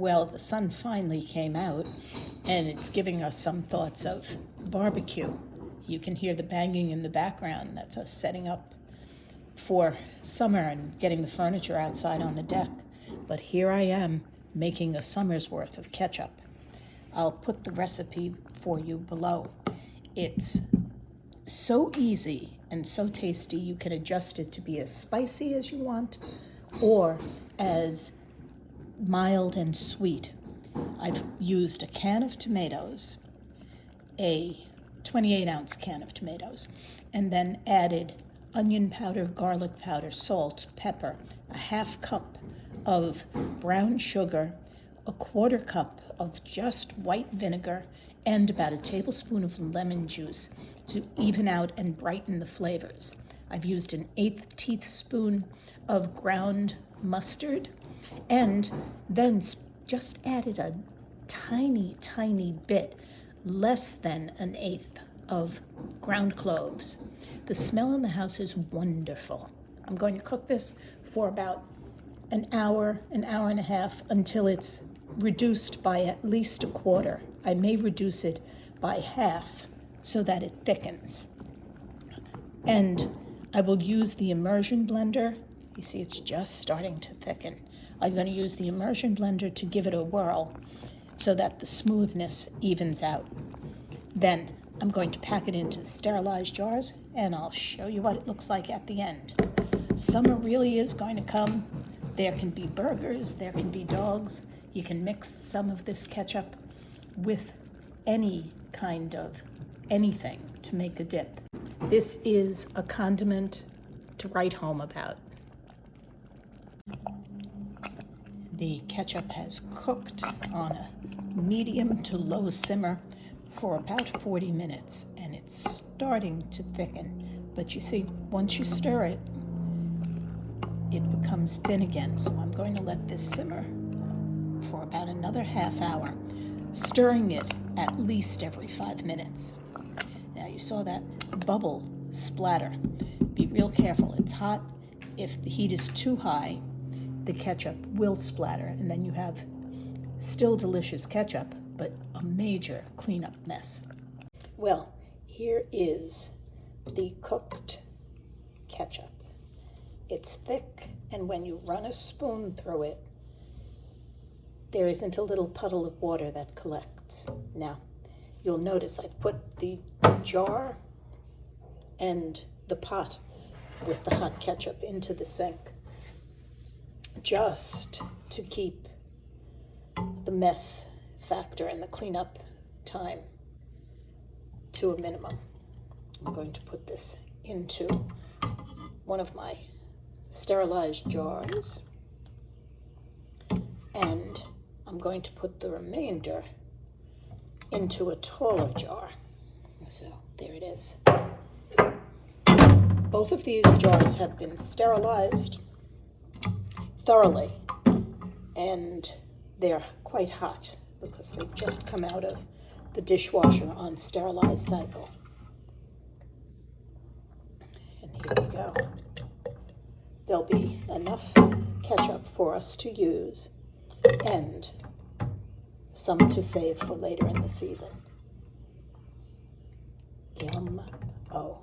Well, the sun finally came out, and it's giving us some thoughts of barbecue. You can hear the banging in the background. That's us setting up for summer and getting the furniture outside on the deck. But here I am making a summer's worth of ketchup. I'll put the recipe for you below. It's so easy and so tasty. You can adjust it to be as spicy as you want or as mild and sweet. I've used a can of tomatoes, a 28-ounce can of tomatoes, and then added onion powder, garlic powder, salt, pepper, a half cup of brown sugar, a quarter cup of just white vinegar, and about a tablespoon of lemon juice to even out and brighten the flavors. I've used an 1/8 teaspoon of ground mustard, and then just added a tiny bit, less than an 1/8 of ground cloves. The smell in the house is wonderful. I'm going to cook this for about an hour and a half until it's reduced by at least a quarter. I may reduce it by half so that it thickens. And I will use the immersion blender. You see, it's just starting to thicken. I'm going to use the immersion blender to give it a whirl so that the smoothness evens out. Then I'm going to pack it into sterilized jars, and I'll show you what it looks like at the end. Summer really is going to come. There can be burgers, there can be dogs. You can mix some of this ketchup with any kind of anything to make a dip. This is a condiment to write home about. The ketchup has cooked on a medium to low simmer for about 40 minutes, and it's starting to thicken. But you see, once you stir it, it becomes thin again. So I'm going to let this simmer for about another half hour, stirring it at least every 5 minutes. Now you saw that bubble splatter. Be real careful. It's hot. If the heat is too high, the ketchup will splatter, and then you have still delicious ketchup, but a major cleanup mess. Well, here is the cooked ketchup. It's thick, and when you run a spoon through it, there isn't a little puddle of water that collects. Now, you'll notice I've put the jar and the pot with the hot ketchup into the sink just to keep the mess factor and the cleanup time to a minimum. I'm going to put this into one of my sterilized jars, and I'm going to put the remainder into a taller jar. So there it is. Both of these jars have been sterilized thoroughly, and they're quite hot because they've just come out of the dishwasher on sterilized cycle. And here we go. There'll be enough ketchup for us to use and some to save for later in the season. Yum-o.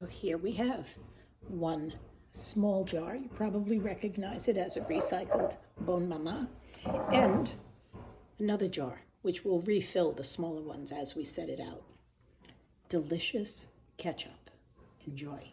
So here we have one small jar. You probably recognize it as a recycled Bon Mama, and another jar, which will refill the smaller ones as we set it out. Delicious ketchup. Enjoy.